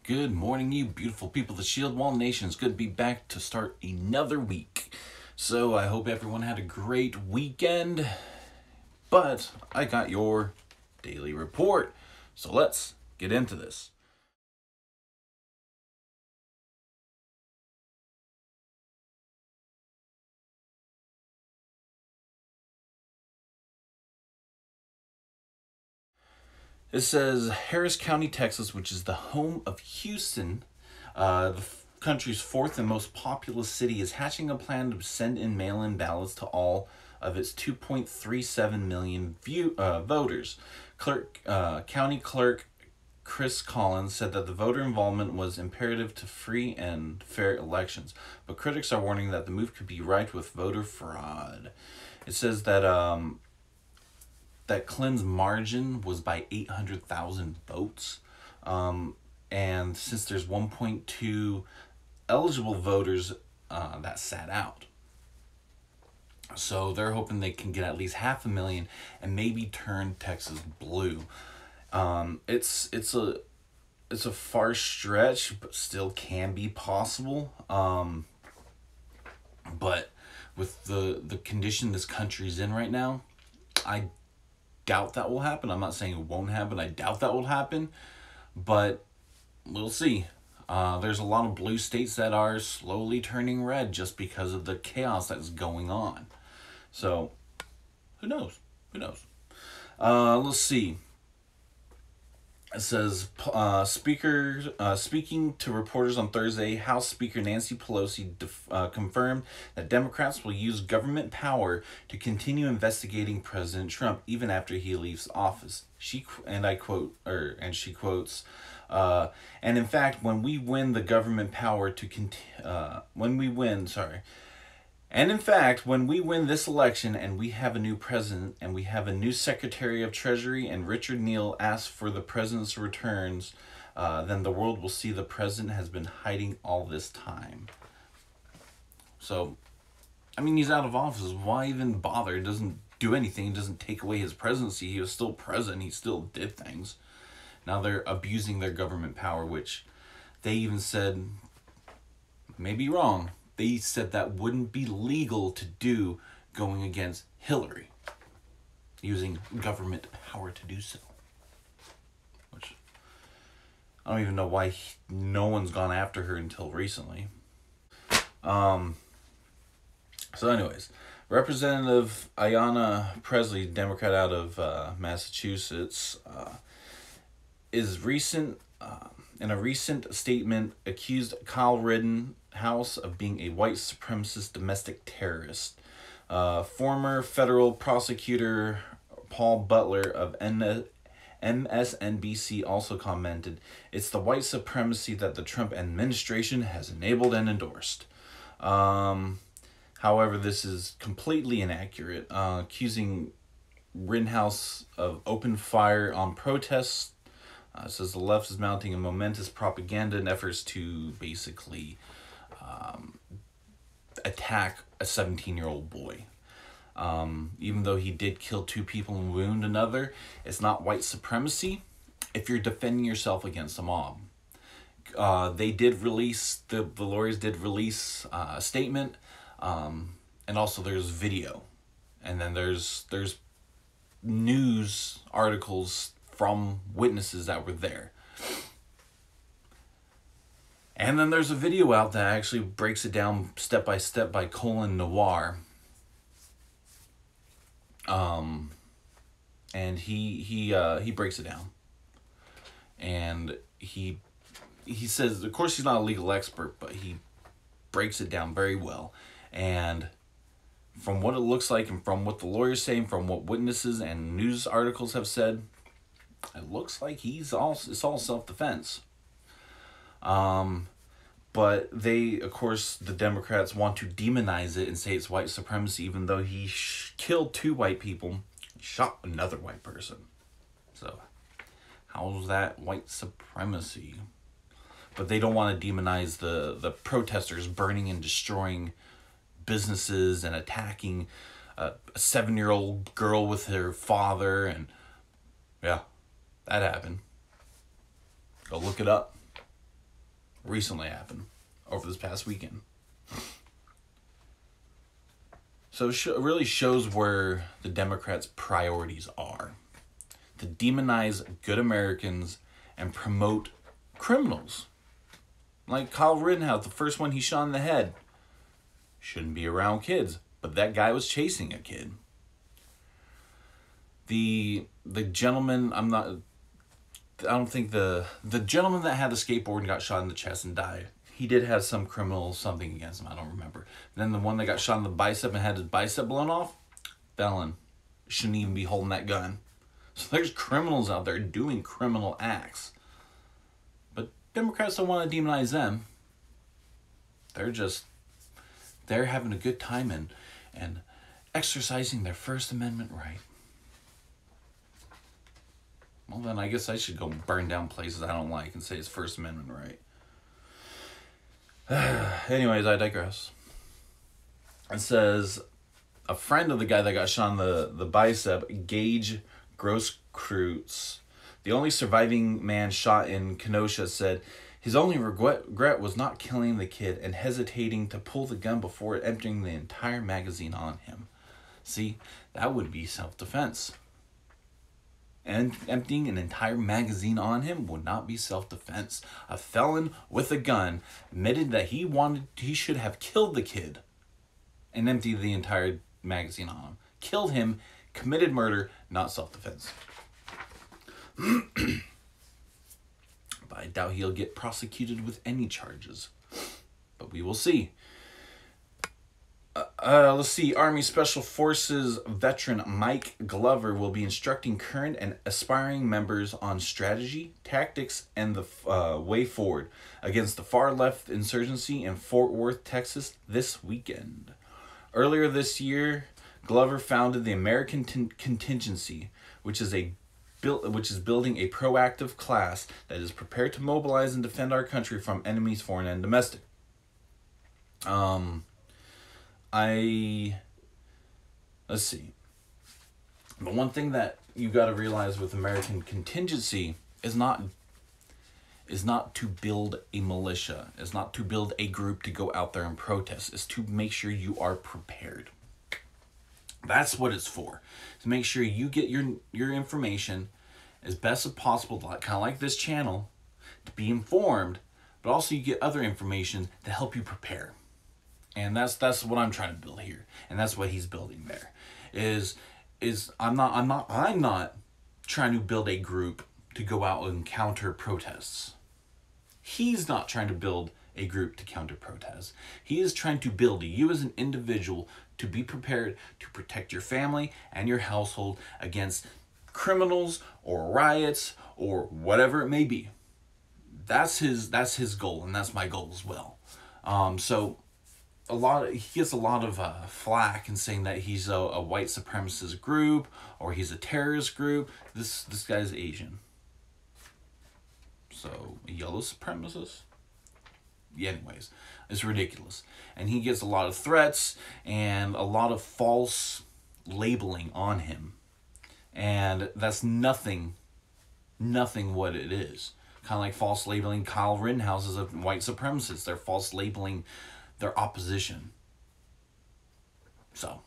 Good morning, you beautiful people of the Shield Wall Nation. It's good to be back to start another week. So I hope everyone had a great weekend, but I got your daily report. So let's get into this. It says Harris County, Texas, which is the home of Houston, the country's fourth and most populous city, is hatching a plan to send in mail-in ballots to all of its 2.37 million voters. County Clerk Chris Collins said that the voter involvement was imperative to free and fair elections, but critics are warning that the move could be rife with voter fraud. It says that Clinton's margin was by 800,000 votes. And since there's 1.2 eligible voters that sat out. So they're hoping they can get at least 500,000 and maybe turn Texas blue. It's a far stretch, but still can be possible. But with the condition this country's in right now, I doubt that will happen. I'm not saying it won't happen. I doubt that will happen, but we'll see. There's a lot of blue states that are slowly turning red just because of the chaos that's going on. So, who knows? Let's see. It says, speaking to reporters on Thursday, House Speaker Nancy Pelosi confirmed that Democrats will use government power to continue investigating President Trump even after he leaves office. She quotes, and in fact, when we win the government power to And in fact, when we win this election and we have a new president and we have a new Secretary of Treasury and Richard Neal asks for the president's returns, then the world will see the president has been hiding all this time. So, I mean, he's out of office. Why even bother? It doesn't do anything. It doesn't take away his presidency. He was still president. He still did things. Now they're abusing their government power, which they even said, may be wrong, they said that wouldn't be legal to do going against Hillary, using government power to do so. Which, I don't even know why no one's gone after her until recently. So anyways, Representative Ayanna Pressley, Democrat out of Massachusetts, in a recent statement, accused Kyle Rittenhouse of being a white supremacist domestic terrorist. Former federal prosecutor Paul Butler of MSNBC also commented, "It's the white supremacy that the Trump administration has enabled and endorsed." However, this is completely inaccurate, accusing Rittenhouse of open fire on protests. It says the left is mounting a momentous propaganda in efforts to basically attack a 17-year-old boy. Even though he did kill 2 people and wound another, it's not white supremacy if you're defending yourself against a mob. They did release, the lawyers did release a statement, and also there's video. And then there's news articles from witnesses that were there. And then there's a video out that actually breaks it down step by step by Colin Noir. And he breaks it down. And he says, of course he's not a legal expert, but he breaks it down very well. And from what it looks like and from what the lawyers say and from what witnesses and news articles have said, it looks like it's all self-defense. But they, of course, the Democrats want to demonize it and say it's white supremacy, even though he killed 2 white people, shot another white person. So, how's that white supremacy? But they don't want to demonize the protesters burning and destroying businesses and attacking a 7-year-old girl with her father, and yeah. That happened. Go look it up. recently happened over this past weekend. So it really shows where the Democrats' priorities are. To demonize good Americans and promote criminals. Like Kyle Rittenhouse, the first one he shot in the head. Shouldn't be around kids, but that guy was chasing a kid. The gentleman, I don't think the gentleman that had the skateboard and got shot in the chest and died, he did have some criminal something against him, I don't remember. Then the one that got shot in the bicep and had his bicep blown off, felon. Shouldn't even be holding that gun. So there's criminals out there doing criminal acts. But Democrats don't want to demonize them. They're having a good time and exercising their First Amendment right. Well, then I guess I should go burn down places I don't like and say it's First Amendment right. Anyways, I digress. It says, a friend of the guy that got shot in the bicep, Gage Gross, the only surviving man shot in Kenosha, said his only regret was not killing the kid and hesitating to pull the gun before emptying the entire magazine on him. See, that would be self-defense. And emptying an entire magazine on him would not be self-defense. A felon with a gun admitted that he should have killed the kid and emptied the entire magazine on him. Killed him, committed murder, not self-defense. But I doubt he'll get prosecuted with any charges. But we will see. Let's see. Army Special Forces veteran Mike Glover will be instructing current and aspiring members on strategy, tactics, and the way forward against the far-left insurgency in Fort Worth, Texas this weekend. Earlier this year, Glover founded the American Contingency, which is building a proactive class that is prepared to mobilize and defend our country from enemies, foreign and domestic. Let's see. The one thing that you got to realize with American Contingency is not to build a militia, is not to build a group to go out there and protest, is to make sure you are prepared. That's what it's for. To make sure you get your information as best as possible, kind of like this channel, to be informed, but also you get other information to help you prepare. And that's what I'm trying to build here, and that's what he's building there. I'm not trying to build a group to go out and counter protests. He's not trying to build a group to counter protests. He is trying to build you as an individual to be prepared to protect your family and your household against criminals or riots or whatever it may be. That's his goal, and that's my goal as well. So he gets a lot of flack in saying that he's a white supremacist group or he's a terrorist group. This guy's Asian. So a yellow supremacist? Yeah, anyways, it's ridiculous. And he gets a lot of threats and a lot of false labeling on him. And that's nothing what it is. Kind of like false labeling Kyle Rittenhouse as a white supremacist. They're false labeling their opposition. So,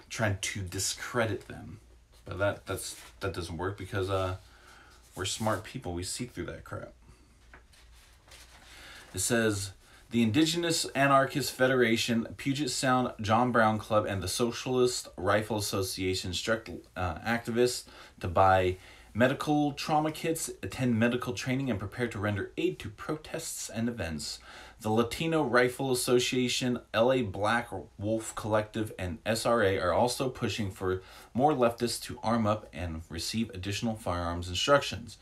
trying to discredit them. But that doesn't work because we're smart people. We see through that crap. It says, the Indigenous Anarchist Federation, Puget Sound John Brown Club, and the Socialist Rifle Association instruct activists to buy medical trauma kits, attend medical training, and prepare to render aid to protests and events. The Latino Rifle Association, LA Black Wolf Collective, and SRA are also pushing for more leftists to arm up and receive additional firearms instructions.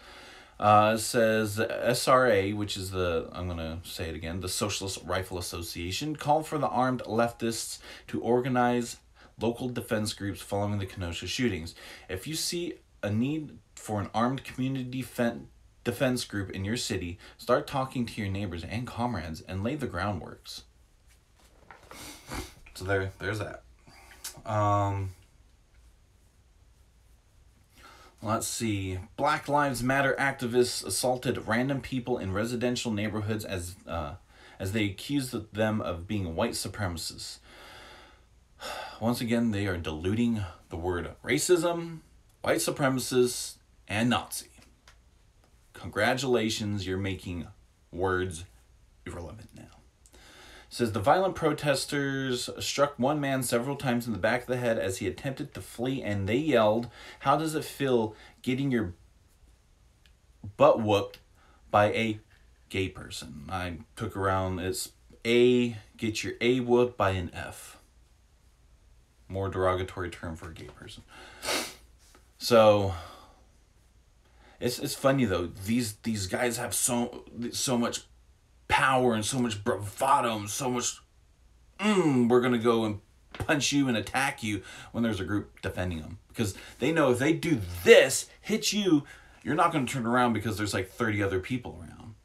It says SRA, which is I'm going to say it again, the Socialist Rifle Association, called for the armed leftists to organize local defense groups following the Kenosha shootings. If you see a need for an armed community defense group in your city, start talking to your neighbors and comrades and lay the groundworks. So there's that. Let's see. Black Lives Matter activists assaulted random people in residential neighborhoods as they accused them of being white supremacists. Once again, they are diluting the word racism, white supremacists, and Nazi. Congratulations, you're making words irrelevant now. It says the violent protesters struck one man several times in the back of the head as he attempted to flee, and they yelled, "How does it feel getting your butt whooped by a gay person?" I took around, it's A, get your A whooped by an F. More derogatory term for a gay person. So it's funny though, these guys have so much power and so much bravado and so much we're gonna go and punch you and attack you when there's a group defending them, because they know if they do this, hit you, you're not going to turn around because there's like 30 other people around.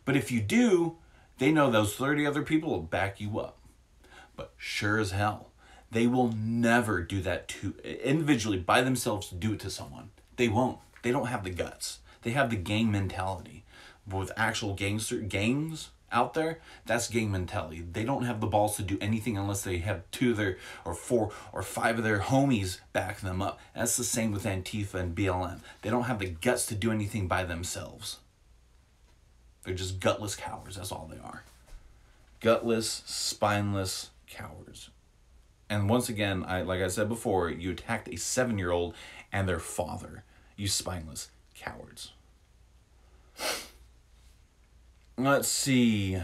But if you do, they know those 30 other people will back you up. But sure as hell, they will never do that to individually by themselves, do it to someone. They won't. They don't have the guts. They have the gang mentality. But with actual gangs out there, that's gang mentality. They don't have the balls to do anything unless they have 2 of their, or 4 or 5 of their homies back them up. That's the same with Antifa and BLM. They don't have the guts to do anything by themselves. They're just gutless cowards. That's all they are. Gutless, spineless cowards. And once again, like I said before, you attacked a 7-year-old and their father. You spineless cowards. Let's see.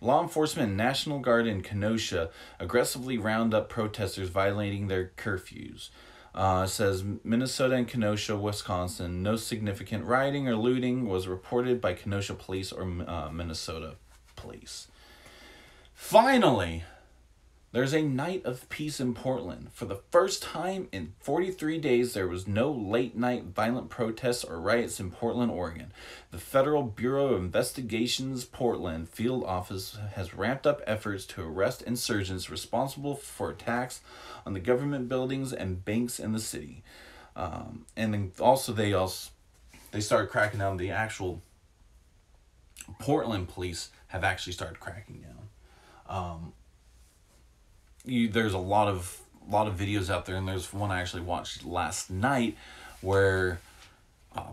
Law enforcement and National Guard in Kenosha aggressively round up protesters violating their curfews. It says Minnesota and Kenosha, Wisconsin. No significant rioting or looting was reported by Kenosha police or Minnesota police. Finally, there's a night of peace in Portland. For the first time in 43 days, there was no late-night violent protests or riots in Portland, Oregon. The Federal Bureau of Investigation's Portland field office has ramped up efforts to arrest insurgents responsible for attacks on the government buildings and banks in the city. And then also they started cracking down. The actual Portland police have actually started cracking down. There's a lot of videos out there, and there's one I actually watched last night where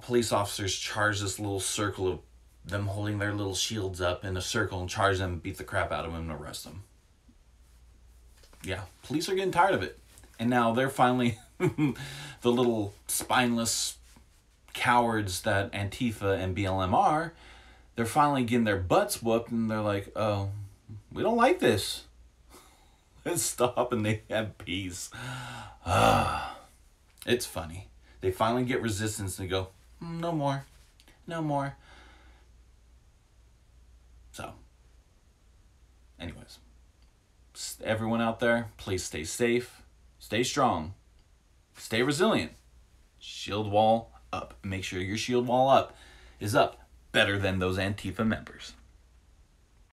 police officers charge this little circle of them holding their little shields up in a circle and charge them, beat the crap out of them, and arrest them. Yeah, police are getting tired of it. And now they're finally, the little spineless cowards that Antifa and BLM are, they're finally getting their butts whooped, and they're like, oh, we don't like this. Let's stop, and they have peace. It's funny. They finally get resistance, and they go, no more. No more. So, anyways, everyone out there, please stay safe, stay strong, stay resilient. Shield wall up. Make sure your shield wall up is up better than those Antifa members.